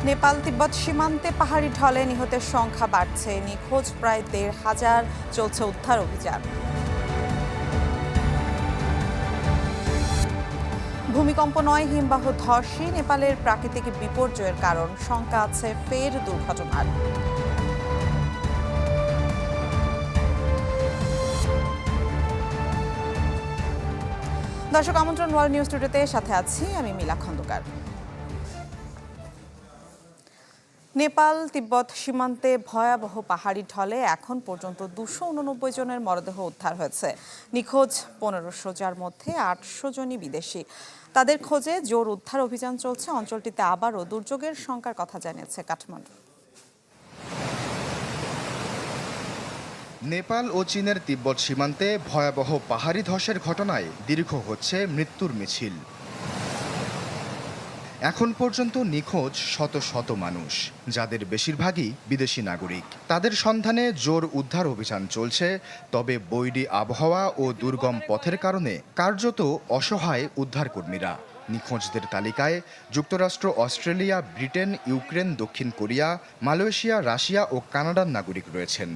নেপাল তিব্বত সীমান্তে পাহাড়ি ঢলে নিহতের সংখ্যা বাড়ছে, নিখোঁজ প্রায় ১,৫০০, চলছে উদ্ধার অভিযান। ভূমিকম্প নয়, হিমবাহ ধসই নেপালের প্রাকৃতিক বিপর্যয়ের কারণ, শঙ্কা আছে ফের দুর্ঘটনার। দর্শক আমন্ত্রণ ওয়ার্ল্ড নিউজ টুডেতে, সাথে আছি আমি মিলা খন্দকার। নেপাল তিব্বত সীমান্তে ভয়াবহ পাহাড়ি ঢলে এখন পর্যন্ত ২৮৯ জনের মরদেহ উদ্ধার হয়েছে। নিখোঁজ ১৫০০, যার মধ্যে ৮০০ জনই বিদেশি। তাদের খোঁজে জোর উদ্ধার অভিযান চলছে। অঞ্চলটিতে আবারও দুর্যোগের শঙ্কার কথা জানিয়েছে কাঠমান্ডু। নেপাল ও চীনের তিব্বত সীমান্তে ভয়াবহ পাহাড়ি ধসের ঘটনায় দীর্ঘ হচ্ছে মৃত্যুর মিছিল। এখন পর্যন্ত নিখোঁজ শত শত মানুষ, যাদের বেশিরভাগই বিদেশি নাগরিক। তাদের সন্ধানে জোর উদ্ধার অভিযান চলছে, তবে বৈরী আবহাওয়া ও দুর্গম পথের কারণে কার্যত অসহায় উদ্ধারকর্মীরা। নিখোঁজদের তালিকায় যুক্তরাষ্ট্র, অস্ট্রেলিয়া, ব্রিটেন, ইউক্রেন, দক্ষিণ কোরিয়া, মালয়েশিয়া, রাশিয়া ও কানাডার নাগরিক রয়েছেন।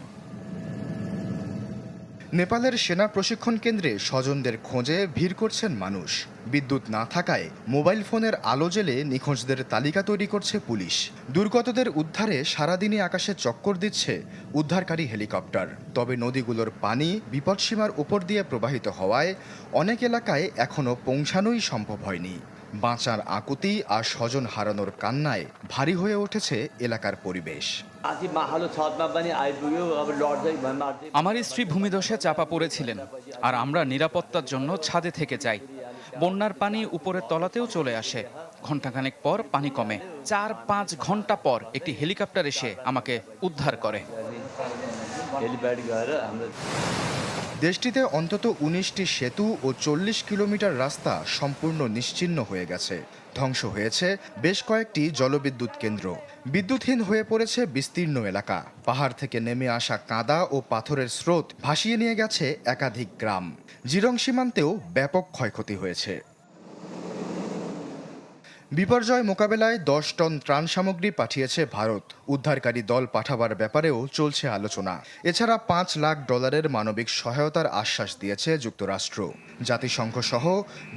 নেপালের সেনা প্রশিক্ষণ কেন্দ্রে স্বজনদের খোঁজে ভিড় করছেন মানুষ। বিদ্যুৎ না থাকায় মোবাইল ফোনের আলো জ্বেলে নিখোঁজদের তালিকা তৈরি করছে পুলিশ। দুর্গতদের উদ্ধারে সারাদিনই আকাশে চক্কর দিচ্ছে উদ্ধারকারী হেলিকপ্টার। তবে নদীগুলোর পানি বিপদসীমার উপর দিয়ে প্রবাহিত হওয়ায় অনেক এলাকায় এখনও পৌঁছানোই সম্ভব হয়নি। বাঁচার আকুতি আর স্বজন হারানোর কান্নায় ভারী হয়ে উঠেছে এলাকার পরিবেশ। আমার স্ত্রী ভূমিধসে চাপা পড়েছিলেন, আর আমরা নিরাপত্তার জন্য ছাদে থেকে যাই। বন্যার পানি উপরের তলাতেও চলে আসে। ঘণ্টাখানেক পর পানি কমে। ৪-৫ ঘন্টা পর একটি হেলিকপ্টার এসে আমাকে উদ্ধার করে। দেশটিতে অন্তত ১৯টি সেতু ও ৪০ কিলোমিটার রাস্তা সম্পূর্ণ নিশ্চিহ্ন হয়ে গেছে। ধ্বংস হয়েছে বেশ কয়েকটি জলবিদ্যুৎ কেন্দ্র। বিদ্যুৎহীন হয়ে পড়েছে বিস্তীর্ণ এলাকা। পাহাড় থেকে নেমে আসা কাদা ও পাথরের স্রোত ভাসিয়ে নিয়ে গেছে একাধিক গ্রাম। জিরং সীমান্তেও ব্যাপক ক্ষয়ক্ষতি হয়েছে। বিপর্যয় মোকাবেলায় ১০ টন ত্রাণ সামগ্রী পাঠিয়েছে ভারত। উদ্ধারকারী দল পাঠাবার ব্যাপারেও চলছে আলোচনা। এছাড়া $৫ লাখ মানবিক সহায়তার আশ্বাস দিয়েছে যুক্তরাষ্ট্র। জাতিসংঘ সহ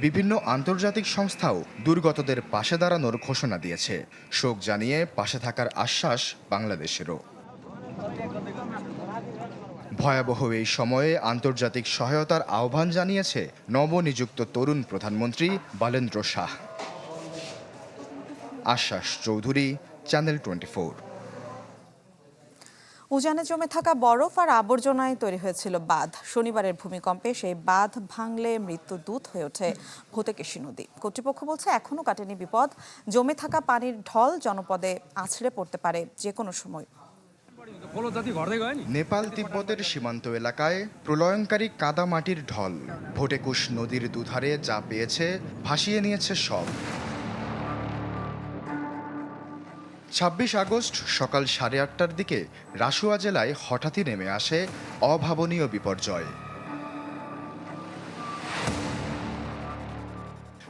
বিভিন্ন আন্তর্জাতিক সংস্থাও দুর্গতদের পাশে দাঁড়ানোর ঘোষণা দিয়েছে। শোক জানিয়ে পাশে থাকার আশ্বাস বাংলাদেশেরও। ভয়াবহ এই সময়ে আন্তর্জাতিক সহায়তার আহ্বান জানিয়েছে নবনিযুক্ত তরুণ প্রধানমন্ত্রী বালেন্দ্র শাহ। আশ্বাস চৌধুরী, চ্যানেল 24। উজানে জমে থাকা বরফ আর আবর্জনায় তৈরি হয়েছিল বাঁধ। শনিবারের ভূমিকম্পে সেই বাঁধ ভাঙলে মৃত্যু দূত হয়ে ওঠে ভূতেকেশী নদী। কর্তৃপক্ষ বলছে এখনও কাটেনি বিপদ। জমে থাকা পানির ঢল জনপদে আছড়ে পড়তে পারে যে কোনো সময়। নেপাল তিব্বতের সীমান্ত এলাকায় প্রলয়ঙ্কারী কাদামাটির ঢল ভোটেকুশ নদীর দুধারে যা পেয়েছে ভাসিয়ে নিয়েছে সব। ২৬ আগস্ট সকাল ৮:৩০টার দিকে রাসুয়া জেলায় হঠাৎই নেমে আসে অভাবনীয় বিপর্যয়।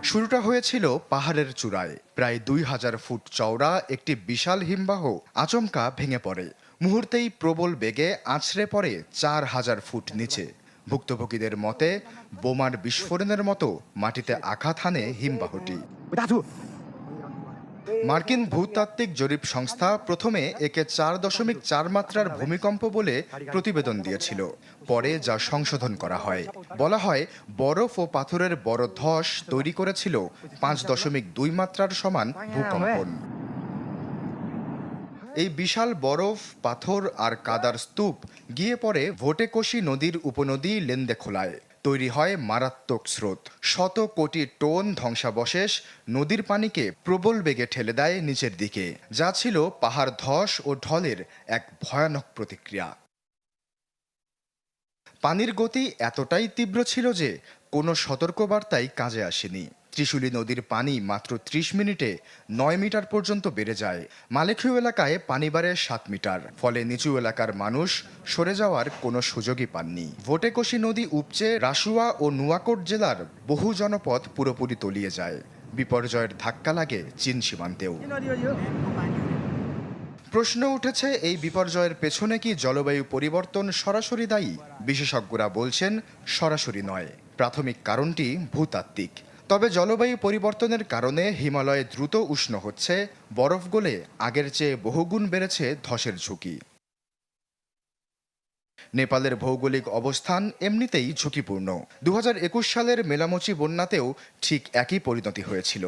শুরুটা হয়েছিল পাহাড়ের চূড়ায়। প্রায় ২,০০০ ফুট চওড়া একটি বিশাল হিমবাহ আচমকা ভেঙে পড়ে। মুহূর্তেই প্রবল বেগে আছড়ে পড়ে ৪,০০০ ফুট নিচে। ভুক্তভোগীদের মতে বোমার বিস্ফোরণের মতো মাটিতে আঘাত হানে হিমবাহটি। মার্কিন ভূতাত্ত্বিক জরিপ সংস্থা প্রথমে একে ৪.৪ মাত্রার ভূমিকম্প বলে প্রতিবেদন দিয়েছিল। পরে যা সংশোধন করা হয়। বলা হয় বরফ ও পাথরের বড় ধস তৈরি করেছিল ৫.২ মাত্রার সমান ভূকম্পন। এই বিশাল বরফ, পাথর আর কাদার স্তূপ গিয়ে পড়ে ভোটেকোশি নদীর উপনদী লেন্দেখোলায়। তৈরি হয় মারাত্মক স্রোত। শত কোটি টন ধ্বংসাবশেষ নদীর পানিকে প্রবল বেগে ঠেলে দেয় নিচের দিকে, যা ছিল পাহাড় ধস ও ঢলের এক ভয়ানক প্রতিক্রিয়া। পানির গতি এতটাই তীব্র ছিল যে কোনো সতর্কবার্তাই কাজে আসেনি। ত্রিশুলী নদীর পানি মাত্র ৩০ মিনিটে ৯ মিটার পর্যন্ত বেড়ে যায়। মালেখিউ এলাকায় পানি বাড়ে ৭ মিটার। ফলে নিচু এলাকার মানুষ সরে যাওয়ার কোনো সুযোগই পাননি। ভোটেকোশি নদী উপচে রাসুয়া ও নুয়াকোট জেলার বহু জনপদ পুরোপুরি তলিয়ে যায়। বিপর্যয়ের ধাক্কা লাগে চীন সীমান্তেও। প্রশ্ন উঠেছে, এই বিপর্যয়ের পেছনে কি জলবায়ু পরিবর্তন সরাসরি দায়ী? বিশেষজ্ঞরা বলছেন সরাসরি নয়, প্রাথমিক কারণটি ভূতাত্ত্বিক। তবে জলবায়ু পরিবর্তনের কারণে হিমালয়ে দ্রুত উষ্ণ হচ্ছে, বরফ গলে আগের চেয়ে বহুগুণ বেড়েছে ধসের ঝুঁকি। নেপালের ভৌগোলিক অবস্থান এমনিতেই ঝুঁকিপূর্ণ। 2021 সালের মেলামচি বন্যাতেও ঠিক একই পরিণতি হয়েছিল।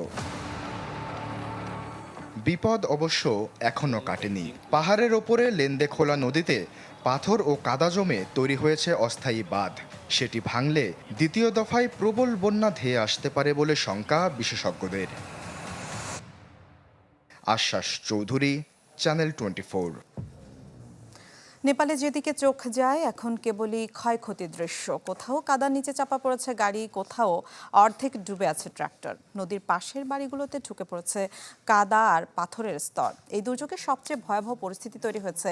বিপদ অবশ্য এখনও কাটেনি। পাহাড়ের ওপরে লেন্দে খোলা নদীতে পাথর ও কাদা জমে তৈরি হয়েছে অস্থায়ী বাঁধ। সেটি ভাঙলে দ্বিতীয় দফায় প্রবল বন্যা ধেয়ে আসতে পারে বলে শঙ্কা বিশেষজ্ঞদের। আশ্বাস চৌধুরী, চ্যানেল 24। নেপালে যেদিকে চোখ যায় এখন কেবলই ক্ষয়ক্ষতির দৃশ্য। কোথাও কাদার নিচে চাপা পড়েছে গাড়ি, কোথাও অর্ধেক ডুবে আছে ট্রাক্টর। নদীর পাশের বাড়িগুলোতে ঢুকে পড়েছে কাদা আর পাথরের স্তর। এই দুর্যোগে সবচেয়ে ভয়াবহ পরিস্থিতি তৈরি হয়েছে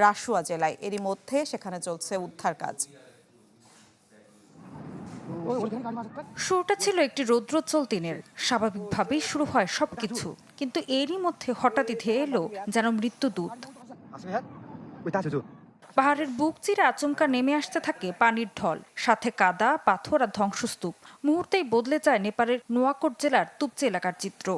রাসুয়া জেলায়। এরই মধ্যে সেখানে চলছে উদ্ধার কাজ। শুরুটা ছিল একটি রৌদ্রোজ্জ্বল দিনের। স্বাভাবিকভাবেই শুরু হয় সবকিছু, কিন্তু এরই মধ্যে হঠাৎই ধেয়ে এলো যেন মৃত্যুদূত। পাহাড়ের বুক চিরে আচমকা নেমে আসতে থাকে পানির ঢল, সাথে কাদা, পাথর আর ধ্বংসস্তূপ। মুহূর্তেই বদলে যায় নেপালের নোয়াকোট জেলার তুপচে এলাকার চিত্র।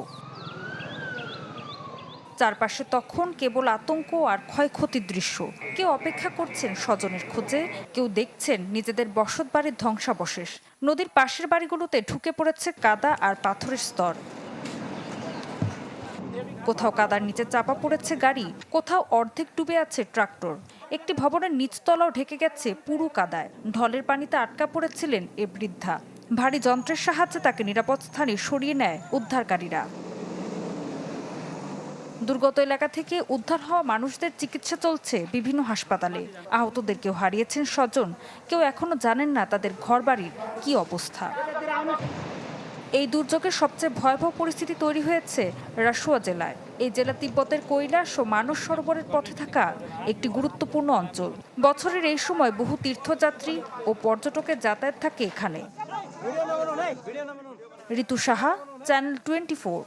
চারপাশে তখন কেবল আতঙ্ক আর ক্ষয়ক্ষতির দৃশ্য। কেউ অপেক্ষা করছেন স্বজনের খোঁজে, কেউ দেখছেন নিজেদের বসতবাড়ির ধ্বংসাবশেষ। নদীর পাশের বাড়িগুলোতে ঢুকে পড়েছে কাদা আর পাথরের স্তর। কোথাও কাদার নিচে চাপা পড়েছে গাড়ি, কোথাও অর্ধেক ডুবে আছে ট্রাক্টর। একটি ভবনের নিচতলাও ঢেকে গেছে পুরো কাদায়। ঢলের পানিতে আটকা পড়েছিলেন এ বৃদ্ধা। ভারী যন্ত্রের সাহায্যে তাকে নিরাপদ স্থানে সরিয়ে নেয় উদ্ধারকারীরা। দুর্গত এলাকা থেকে উদ্ধার হওয়া মানুষদের চিকিৎসা চলছে বিভিন্ন হাসপাতালে। আহতদের কেউ হারিয়েছেন স্বজন, কেউ এখনো জানেন না তাদের ঘরবাড়ির কি অবস্থা। এই দুর্যোগের সবচেয়ে ভয়াবহ পরিস্থিতি তৈরি হয়েছে রাসুয়া জেলায়। এই জেলা তিব্বতের কৈলাস ও মানস সরোবরের পথে থাকা একটি গুরুত্বপূর্ণ অঞ্চল। বছরের এই সময় বহু তীর্থযাত্রী ও পর্যটকের যাতায়াত থাকে এখানে। ঋতু সাহা, চ্যানেল 24।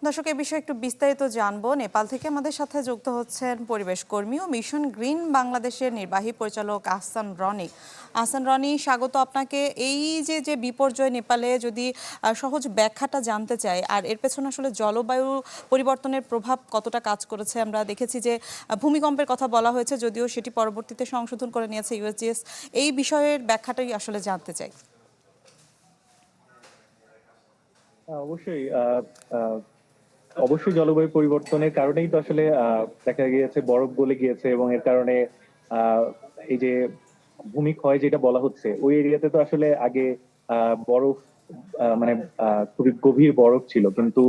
দর্শক, এই বিষয়ে একটু বিস্তারিত জানবো। নেপাল থেকে আমাদের সাথে যুক্ত হচ্ছেন পরিবেশ কর্মী ও মিশন গ্রিন বাংলাদেশের নির্বাহী পরিচালক আহসান রনি। আহসান রনি, স্বাগত আপনাকে। এই যে বিপর্যয় নেপালে, যদি সহজ ব্যাখ্যাটা জানতে চাই, আর এর পেছনে আসলে জলবায়ু পরিবর্তনের প্রভাব কতটা কাজ করেছে। আমরা দেখেছি যে ভূমিকম্পের কথা বলা হয়েছে, যদিও সেটি পরবর্তীতে সংশোধন করে নিয়েছে ইউএসজিএস। এই বিষয়ের ব্যাখ্যাটাই আসলে জানতে চাই। অবশ্যই জলবায়ু পরিবর্তনের কারণেই তো আসলে দেখা গিয়েছে বরফ গলে গিয়েছে, এবং এর কারণে এই যে ভূমিক্ষয় যেটা বলা হচ্ছে, ওই এরিয়াতে তো আসলে আগে বরফ মানে খুবই গভীর বরফ ছিল, কিন্তু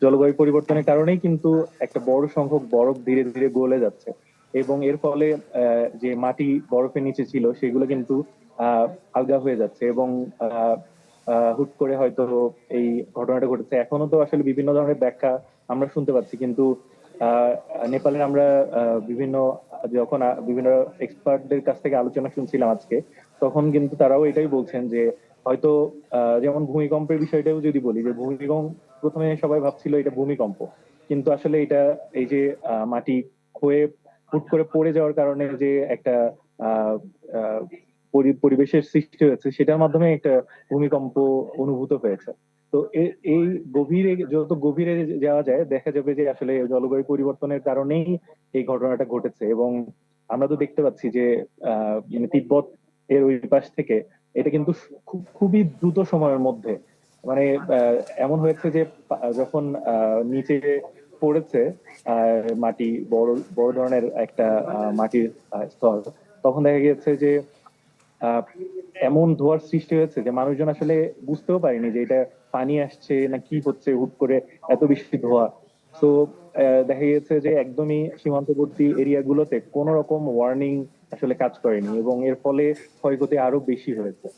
জলবায়ু পরিবর্তনের কারণেই কিন্তু একটা বড় সংখ্যক বরফ ধীরে ধীরে গলে যাচ্ছে, এবং এর ফলে যে মাটি বরফের নিচে ছিল সেগুলো কিন্তু আলগা হয়ে যাচ্ছে, এবং হুট করে হয়তো এই ঘটনাটা ঘটেছে। এখনো তো আসলে বিভিন্ন ধরনের ব্যাখ্যা আমরা শুনতে পাচ্ছি, কিন্তু নেপালের আমরা বিভিন্ন এক্সপার্টদের কাছ থেকে আলোচনা শুনছিলাম আজকে, তখন কিন্তু তারাও এটাই বলছেন যে হয়তো যেমন ভূমিকম্পের বিষয়টাও যদি বলি, যে ভূমিকম্প প্রথমে সবাই ভাবছিল এটা ভূমিকম্প, কিন্তু আসলে এটা এই যে মাটি ক্ষয়ে হুট করে পড়ে যাওয়ার কারণে যে একটা আহ আহ পরিবেশের সৃষ্টি হয়েছে, সেটার মাধ্যমে একটা ভূমিকম্প অনুভূত হয়েছে। তো এই যত গভীরে যাওয়া যায়, দেখা যাবে যে আসলে জলবায়ু পরিবর্তনের কারণেই এই ঘটনাটা ঘটেছে। এবং আমরা তো দেখতে পাচ্ছি যে মানে তিব্বত এর ওই পাশ থেকে এটা কিন্তু খুবই দ্রুত সময়ের মধ্যে, মানে এমন হয়েছে যে যখন নিচে পড়েছে মাটি, বড় বড় ধরনের একটা মাটির স্তর, তখন দেখা গিয়েছে যে এমন ধোঁয়ার সৃষ্টি হয়েছে যে মানুষজন আসলে বুঝতেও পারেনি যে এটা পানি আসছে না কি হচ্ছে, হুট করে এত বেশি ধোঁয়া। তো দেখা গিয়েছে যে একদমই সীমান্তবর্তী এরিয়া গুলোতে কোন রকম ওয়ার্নিং আসলে কাজ করেনি, এবং এর ফলে ক্ষয়ক্ষতি আরো বেশি হয়েছে।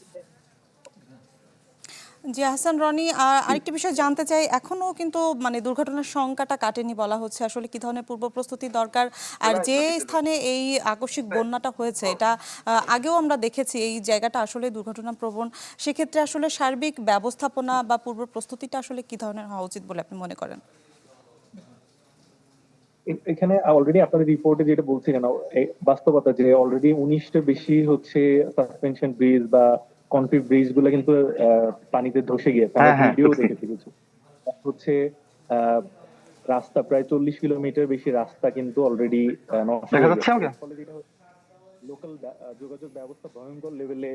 জি আহসান রনি, আরেকটি বিষয় জানতে চাই, এখনো কিন্তু মানে দুর্ঘটনার সংখ্যাটা কাটেনি বলা হচ্ছে। আসলে কি ধরনের পূর্ব প্রস্তুতি দরকার? আর যে স্থানে এই আকস্মিক বন্যাটা হয়েছে, এটা আগেও আমরা দেখেছি এই জায়গাটা আসলে দুর্ঘটনা প্রবণ। সেক্ষেত্রে আসলে সার্বিক ব্যবস্থাপনা বা পূর্ব প্রস্তুতিটা আসলে কি ধরনের হওয়া উচিত বলে আপনি মনে করেন? অবশ্যই। এখানে অলরেডি আপনাদের রিপোর্টে যেটা বলছিলেন, বাস্তবতা যে অলরেডি 19টা বেশি হচ্ছে সাসপেনশন ব্রিজ বা কনক্রিট ব্রিজ গুলো কিন্তু পানিতে ধসে গিয়েছে। আমরা ভিডিও দেখেছি কিছু হচ্ছে আহ, রাস্তা প্রায় 40 কিলোমিটার বেশি রাস্তা কিন্তু অলরেডি নষ্ট হয়ে গেছে। ফলে যেটা লোকাল যোগাযোগ ব্যবস্থা ভয়ঙ্কর লেভেলে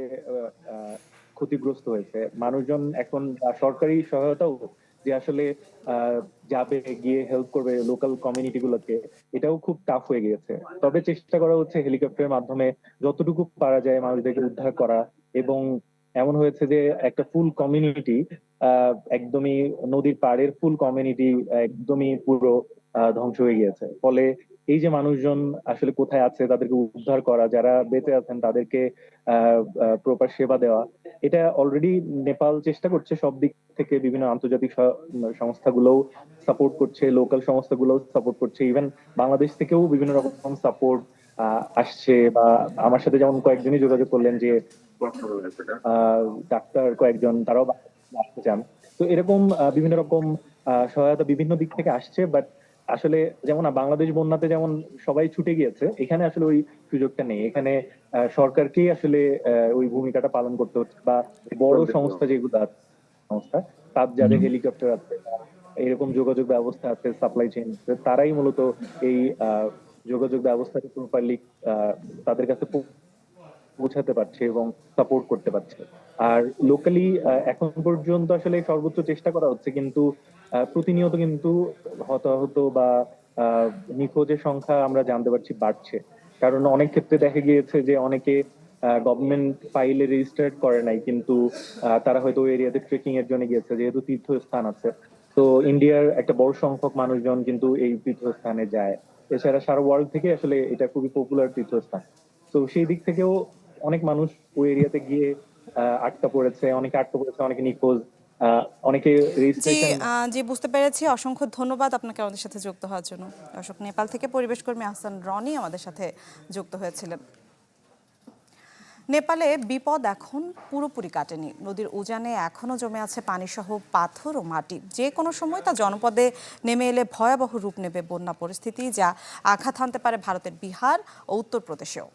ক্ষতিগ্রস্ত হয়েছে। মানুষজন এখন সরকারি সহায়তাও যে আসলে যাবে গিয়ে হেল্প করবে লোকাল কমিউনিটি গুলোকে, এটাও খুব টাফ হয়ে গিয়েছে। তবে চেষ্টা করা হচ্ছে হেলিকপ্টারের মাধ্যমে যতটুকু পারা যায় মানুষদেরকে উদ্ধার করা। এবং এমন হয়েছে যে একটা ফুল কমিউনিটি একদমই নদীর পাড়ের ফুল কমিউনিটি একদমই পুরো ধ্বংস হয়ে গিয়েছে। ফলে এই যে মানুষজন আসলে কোথায় আছে তাদেরকে উদ্ধার করা, যারা বেঁচে আছেন তাদেরকে প্রপার সেবা দেওয়া, এটা অলরেডি নেপাল চেষ্টা করছে সব দিক থেকে। বিভিন্ন আন্তর্জাতিক সংস্থাগুলোও সাপোর্ট করছে, লোকাল সংস্থাগুলোও সাপোর্ট করছে, ইভেন বাংলাদেশ থেকেও বিভিন্ন রকম সাপোর্ট আসছে। বা আমার সাথে যেমন কয়েকজনই যোগাযোগ করলেন যে ডাক্তার কয়েকজন, তারাও আসতে চান। তো এরকম বিভিন্ন রকম সহায়তা বিভিন্ন দিক থেকে আসছে। বাট আসলে যেমন বাংলাদেশ বন্যাতে যেমন সবাই ছুটে গিয়েছে, এখানে আসলে ওই সুযোগটা নেই। এখানে সরকারকেই আসলে ওই ভূমিকাটা পালন করতে হচ্ছে, বা বড় সংস্থা যেগুলো আছে সংস্থা, তার যাদের হেলিকপ্টার আছে বা এরকম যোগাযোগ ব্যবস্থা আছে, সাপ্লাই চেইন আছে, তারাই মূলত এই যোগাযোগ ব্যবস্থাকে প্রপারলি তাদের কাছে পৌঁছাতে পারছে এবং সাপোর্ট করতে পারছে। আর লোকালি এখন পর্যন্ত আসলে সর্বোচ্চ চেষ্টা করা হচ্ছে, কিন্তু প্রতিনিয়ত কিন্তু হতাহত বা আহ, নিখোঁজের সংখ্যা আমরা জানতে পারছি বাড়ছে। কারণ অনেক ক্ষেত্রে দেখা গিয়েছে যে অনেকে গভর্নমেন্ট ফাইলে রেজিস্টার করে নাই, কিন্তু তারা হয়তো ওই এরিয়াতে ট্রেকিং এর জন্য গিয়েছে, যেহেতু তীর্থস্থান আছে। তো ইন্ডিয়ার একটা বড় সংখ্যক মানুষজন কিন্তু এই তীর্থস্থানে যায়। এছাড়া সারা ওয়ার্ল্ড থেকে আসলে এটা খুবই পপুলার তীর্থস্থান। তো সেই দিক থেকেও অনেক মানুষ ওই এরিয়াতে গিয়ে আটকা পড়েছে, অনেকে নিখোঁজ, অনেকে জি রেজিস্ট্রেশন। জি, বুঝতে পেরেছি। অসংখ্য ধন্যবাদ আপনাকে আমাদের সাথে যুক্ত হওয়ার জন্য। দর্শক, নেপাল থেকে পরিবেশ কর্মী আহসান রনি আমাদের সাথে যুক্ত হয়েছিলেন। নেপালে বিপদ এখন পুরোপুরি কাটেনি। নদীর উজানে এখনো জমে আছে পানিসহ পাথর ও মাটি। যে কোনো সময় তা জনপদে নেমে এলে ভয়াবহ রূপ নেবে বন্যা পরিস্থিতি, যা আঘাত হানতে পারে ভারতের বিহার ও উত্তরপ্রদেশেও।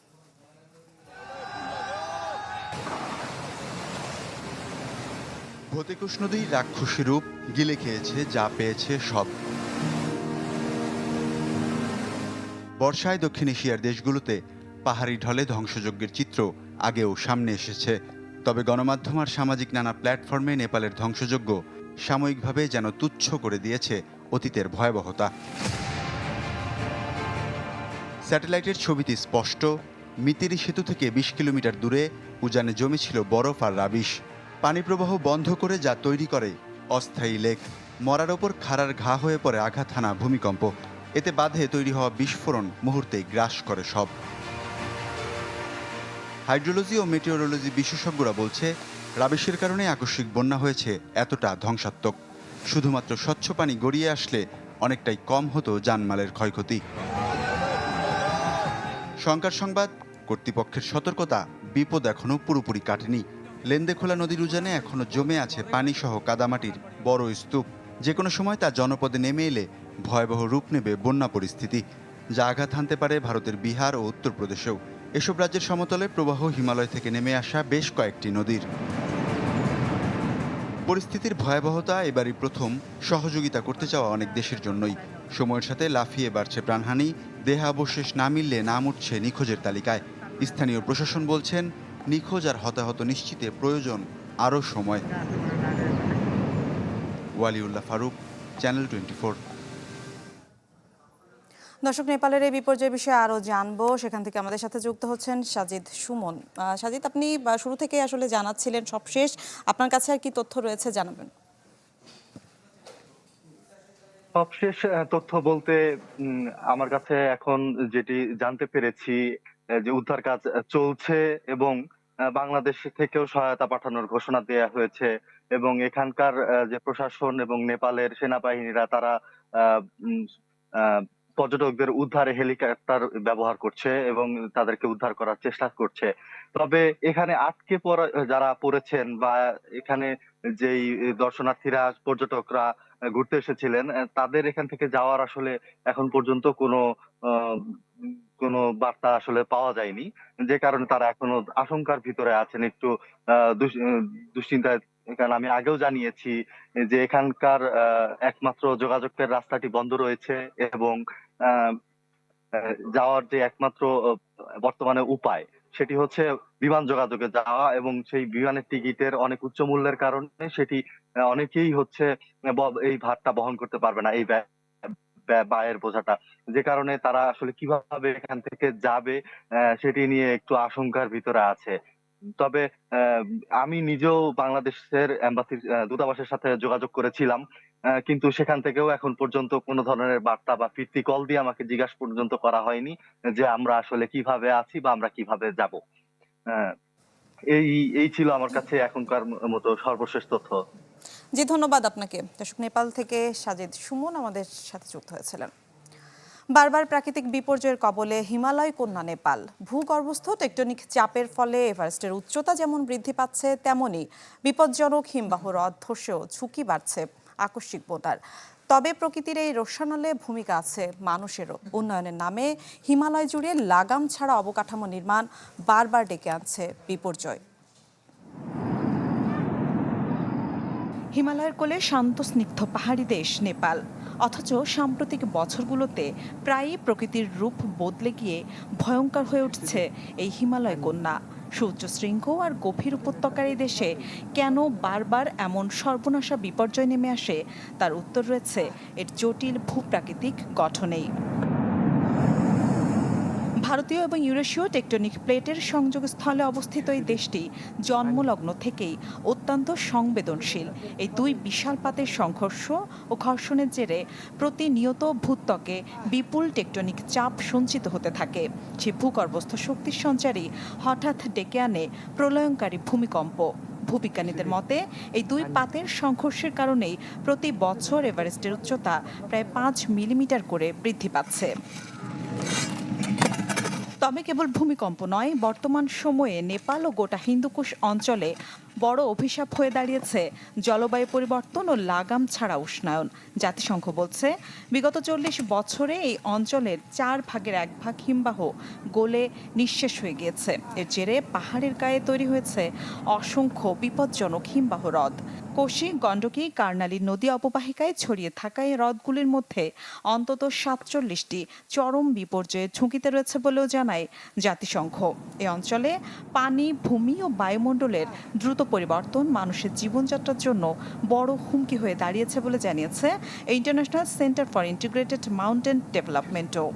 ভতিকুশ নদী রাক্ষসী রূপ গিলে খেয়েছে যা পেয়েছে সব। বর্ষায় দক্ষিণ এশিয়ার দেশগুলোতে পাহাড়ি ঢলে ধ্বংসযজ্ঞের চিত্র আগেও সামনে এসেছে। তবে গণমাধ্যম আর সামাজিক নানা প্ল্যাটফর্মে নেপালের ধ্বংসযজ্ঞ সাময়িকভাবে যেন তুচ্ছ করে দিয়েছে অতীতের ভয়াবহতা। স্যাটেলাইটের ছবিতে স্পষ্ট, মিতিরি সেতু থেকে 20 কিলোমিটার দূরে উজানে জমেছিল বরফ আর রাবিশ। পানিপ্রবাহ বন্ধ করে যা তৈরি করে অস্থায়ী লেক। মরার ওপর খাড়ার ঘা হয়ে পড়ে আঘাত হানা ভূমিকম্প। এতে বাঁধে তৈরি হওয়া বিস্ফোরণ মুহূর্তেই গ্রাস করে সব। হাইড্রোলজি ও মেটিওরোলজি বিশেষজ্ঞরা বলছে, রাবিশের কারণে আকস্মিক বন্যা হয়েছে এতটা ধ্বংসাত্মক। শুধুমাত্র স্বচ্ছ পানি গড়িয়ে আসলে অনেকটাই কম হতো জানমালের ক্ষয়ক্ষতি। শঙ্কার সংবাদ, কর্তৃপক্ষের সতর্কতা, বিপদ এখনও পুরোপুরি কাটেনি। লেন্দেখোলা নদীর উজানে এখনও জমে আছে পানিসহ কাদামাটির বড় স্তূপ। যে কোনো সময় তা জনপদে নেমে এলে ভয়াবহ রূপ নেবে বন্যা পরিস্থিতি, যা আঘাত হানতে পারে ভারতের বিহার ও উত্তরপ্রদেশেও। এসব রাজ্যের সমতলে প্রবাহ হিমালয় থেকে নেমে আসা বেশ কয়েকটি নদীর। পরিস্থিতির ভয়াবহতা এবারই প্রথম সহযোগিতা করতে চাওয়া অনেক দেশের জন্যই। সময়ের সাথে লাফিয়ে বাড়ছে প্রাণহানি, দেহাবশেষ না মিললে নাম উঠছে নিখোঁজের তালিকায়। স্থানীয় প্রশাসন বলছেন, নিখোঁজ আর হতাহত নিশ্চিতে প্রয়োজন আরও সময়। ওয়ালিউল্লাহ ফারুক, চ্যানেল 24। দর্শক, নেপালের এই বিপর্যয় বিষয়ে আরো জানবো। সেখান থেকে আমাদের সাথে যুক্ত হচ্ছেন সাজিদ সুমন। সাজিদ, আপনি শুরু থেকে আসলে জানাচ্ছিলেন, সবশেষ আপনার কাছে আর কি তথ্য রয়েছে জানাবেন? সবশেষ তথ্য বলতে আমার কাছে এখন যেটি জানতে পেরেছি যে উদ্ধার কাজ চলছে এবং বাংলাদেশ থেকেও সহায়তা পাঠানোর ঘোষণা দেয়া হয়েছে এবং এখানকার যে প্রশাসন এবং নেপালের সেনাবাহিনীরা তারা আহ, উম, আহ, পর্যটকদের উদ্ধারে হেলিকপ্টার ব্যবহার করছে এবং তাদেরকে উদ্ধার করার চেষ্টা করছে। তবে এখানে আটকে পড়া যারা পড়েছেন বা এখানে যেই দর্শনার্থীরা পর্যটকরা ঘুরতে এসেছিলেন তাদের এখান থেকে যাওয়ার আসলে এখন পর্যন্ত আহ, কোনো বার্তা আসলে পাওয়া যায়নি, যে কারণে তারা এখনো আশঙ্কার ভিতরে আছেন, একটু দুশ্চিন্তায়। কারণ আমি আগেও জানিয়েছি যে এখানকার একমাত্র যোগাযোগের রাস্তাটি বন্ধ রয়েছে এবং আহ, যাওয়ার যে একমাত্র বর্তমানে উপায় সেটি হচ্ছে বিমান যোগাযোগে যাওয়া, এবং সেই বিমানের টিকিটের অনেক উচ্চ মূল্যের কারণে সেটি অনেকেই হচ্ছে এই ভারটা বহন করতে পারবে না, এই ব্যয়ের বোঝাটা, যে কারণে তারা আসলে কিভাবে এখান থেকে যাবে সেটি নিয়ে একটু আশঙ্কার ভিতরে আছে। তবে আহ, আমি নিজেও বাংলাদেশের এম্বাসির দূতাবাসের সাথে যোগাযোগ করেছিলাম, কিন্তু সেখান থেকেও এখন পর্যন্ত কোনো ধরনের বার্তা বা ফিরতি কল দিয়ে আমাকে জিজ্ঞাসা পর্যন্ত করা হয়নি যে আমরা আসলে কিভাবে আছি বা আমরা কিভাবে যাব। আহ, এই এই ছিল আমার কাছে এখনকার মতো সর্বশেষ তথ্য। জি, ধন্যবাদ আপনাকে। দর্শক, নেপাল থেকে সাজিদ সুমন আমাদের সাথে যুক্ত হয়েছিলেন। বারবার প্রাকৃতিক বিপর্যয়ের কবলে হিমালয় কন্যা নেপাল। ভূগর্ভস্থ টেকটনিক চাপের ফলে এভারেস্টের উচ্চতা যেমন বৃদ্ধি পাচ্ছে, তেমনি বিপজ্জনক হিমবাহ হ্রদ ধসেও ঝুঁকি বাড়ছে আকস্মিক বন্যার। তবে প্রকৃতির এই রোষানলে ভূমিকা আছে মানুষেরও। উন্নয়নের নামে হিমালয় জুড়ে লাগাম ছাড়া অবকাঠামো নির্মাণ বারবার ডেকে আনছে বিপর্যয়। হিমালয়ের কোলে শান্ত স্নিগ্ধ পাহাড়ি দেশ নেপাল, অথচ সাম্প্রতিক বছরগুলোতে প্রায়ই প্রকৃতির রূপ বদলে গিয়ে ভয়ঙ্কর হয়ে উঠছে এই হিমালয় কন্যা। সুউচ্চ শৃঙ্গ আর গভীর উপত্যকার এই দেশে কেন বারবার এমন সর্বনাশা বিপর্যয় নেমে আসে, তার উত্তর রয়েছে এর জটিল ভূপ্রাকৃতিক গঠনেই। ভারতীয় এবং ইউরেশীয় টেকটনিক প্লেটের সংযোগস্থলে অবস্থিত এই দেশটি জন্মলগ্ন থেকেই অত্যন্ত সংবেদনশীল। এই দুই বিশাল পাতের সংঘর্ষ ও ঘর্ষণের জেরে প্রতিনিয়ত ভূত্বকে বিপুল টেকটনিক চাপ সঞ্চিত হতে থাকে। সে ভূগর্ভস্থ শক্তির সঞ্চারী হঠাৎ ডেকে আনে প্রলয়ঙ্কারী ভূমিকম্প। ভূবিজ্ঞানীদের মতে এই দুই পাতের সংঘর্ষের কারণেই প্রতি বছর এভারেস্টের উচ্চতা প্রায় 5 মিলিমিটার করে বৃদ্ধি পাচ্ছে। তবে কেবল ভূমিকম্প নয়, বর্তমান সময়ে নেপাল ও গোটা হিন্দুকুশ অঞ্চলে বড় অভিশাপ হয়ে দাঁড়িয়েছে জলবায়ু পরিবর্তন ও লাগাম ছাড়া উষ্ণায়ন। জাতিসংঘ বলছে বিগত 40 বছরে এই অঞ্চলের 4 ভাগের 1 ভাগ হিমবাহ গলে নিঃশেষ হয়ে গিয়েছে। এর জেরে পাহাড়ের গায়ে তৈরি হয়েছে অসংখ্য বিপজ্জনক হিমবাহ হ্রদ। কোশি, গণ্ডকী, কার্নালী নদী অববাহিকায় ছড়িয়ে থাকা এই হ্রদগুলির মধ্যে অন্তত 47টি চরম বিপর্যয়ের ঝুঁকিতে রয়েছে বলেও জানায় জাতিসংঘ। এ অঞ্চলে পানি, ভূমি ও বায়ুমণ্ডলের দ্রুত পরিবর্তন মানুষের জীবনযাত্রার জন্য বড় হুমকি হয়ে দাঁড়িয়েছে বলে জানিয়েছে international centre for integrated mountain ডেভেলপমেন্টও।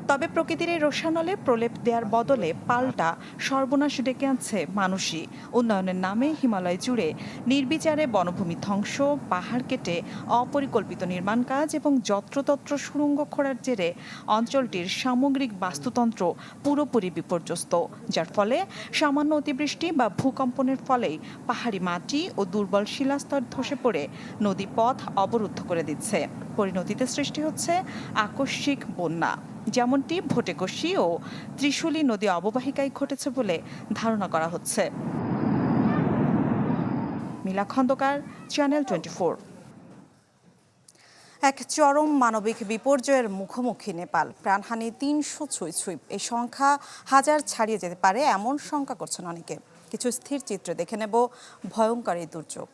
তবে প্রকৃতির এই রোষানলে প্রলেপ দেওয়ার বদলে পাল্টা সর্বনাশ ডেকে আনছে মানুষই। উন্নয়নের নামে হিমালয় জুড়ে নির্বিচারে বনভূমি ধ্বংস, পাহাড় কেটে অপরিকল্পিত নির্মাণ কাজ এবং যত্রতত্র সুড়ঙ্গ খোঁড়ার জেরে অঞ্চলটির সামগ্রিক বাস্তুতন্ত্র পুরোপুরি বিপর্যস্ত, যার ফলে সামান্য অতিবৃষ্টি বা ভূকম্পনের ফলেই পাহাড়ি মাটি ও দুর্বল শিলাস্তর ধসে পড়ে নদী পথ অবরুদ্ধ করে দিচ্ছে। পরিণতিতে সৃষ্টি হচ্ছে আকস্মিক বন্যা, যেমনটি ভোটেকশি ও ত্রিশূলী নদী অববাহিকায় ঘটেছে বলে ধারণা করা হচ্ছে। মিলা খন্দকার, চ্যানেল 24। এক চরম মানবিক বিপর্যয়ের মুখোমুখি নেপাল। প্রাণহানি 300 ছুঁই। এই সংখ্যা হাজার ছাড়িয়ে যেতে পারে এমন শঙ্কা করছেন অনেকে। কিছু স্থির চিত্র দেখে নেব ভয়ঙ্কর এই দুর্যোগ।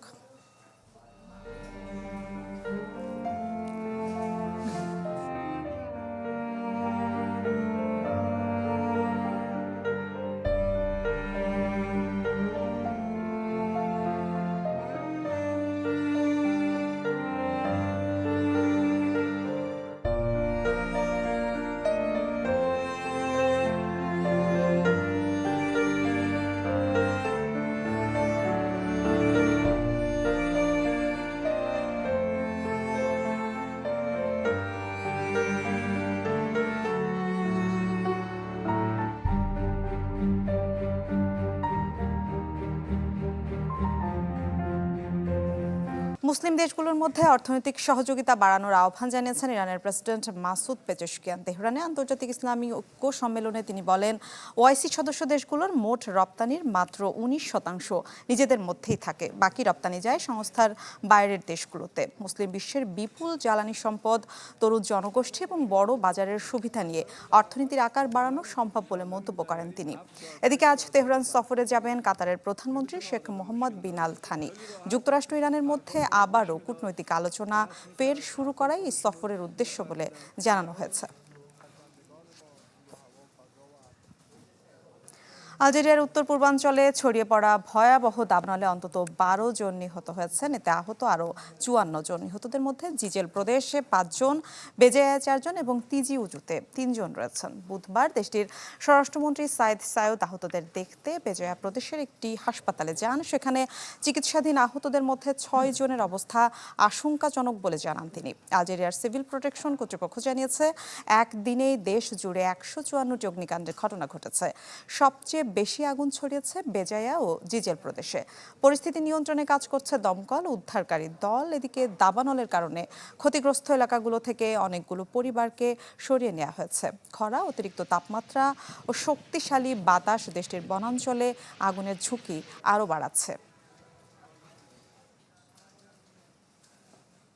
মুসলিম দেশগুলোর মধ্যে অর্থনৈতিক সহযোগিতা বাড়ানোর আহ্বান জানিয়েছেন ইরানের প্রেসিডেন্ট মাসুদ পেজেশকিয়ান। তেহরানে আন্তর্জাতিক ইসলামী ঐক্য সম্মেলনে তিনি বলেন, ওআইসি সদস্য দেশগুলোর মোট রপ্তানির মাত্র 19% নিজেদের মধ্যেই থাকে, বাকি রপ্তানি যায় সংস্থার বাইরের দেশগুলোতে। মুসলিম বিশ্বের বিপুল জ্বালানি সম্পদ, তরুণ জনগোষ্ঠী এবং বড় বাজারের সুবিধা নিয়ে অর্থনীতির আকার বাড়ানো সম্ভব বলে মন্তব্য করেন তিনি। এদিকে আজ তেহরান সফরে যাবেন কাতারের প্রধানমন্ত্রী শেখ মোহাম্মদ বিন আল থানি। যুক্তরাষ্ট্র ইরানের মধ্যে আবারও কূটনৈতিক আলোচনা ফের শুরু করাই এই সফরের উদ্দেশ্য বলে জানানো হয়েছে। আলজেরিয়ার উত্তর পূর্বাঞ্চলে ছড়িয়ে পড়া ভয়াবহ দাবানলে অন্তত 12 জন নিহত হয়েছেন। এতে আহত আরও 54 জন। নিহতদের মধ্যে জিজেল প্রদেশে 5 জন, বেজায়ায় 4 জন এবং তিজি উজুতে 3 জন রয়েছেন। বুধবার দেশটির স্বরাষ্ট্রমন্ত্রী সাইদ আহতদের দেখতে বেজায়া প্রদেশের একটি হাসপাতালে যান। সেখানে চিকিৎসাধীন আহতদের মধ্যে 6 জনের অবস্থা আশঙ্কাজনক বলে জানান তিনি। আলজেরিয়ার সিভিল প্রোটেকশন কর্তৃপক্ষ জানিয়েছে, একদিনেই দেশ জুড়ে 154টি অগ্নিকাণ্ডের ঘটনা ঘটেছে। সবচেয়ে বেশি আগুন ছড়িয়েছে বেজায়া ও জিজেল প্রদেশে। পরিস্থিতি নিয়ন্ত্রণে কাজ করছে দমকল ও উদ্ধারকারী দল। এদিকে দাবানলের কারণে ক্ষতিগ্রস্ত এলাকাগুলো থেকে অনেকগুলো পরিবারকে সরিয়ে নেওয়া হয়েছে। খরা, অতিরিক্ত তাপমাত্রা ও শক্তিশালী বাতাস দেশটির বনাঞ্চলে আগুনের ঝুঁকি আরও বাড়াচ্ছে।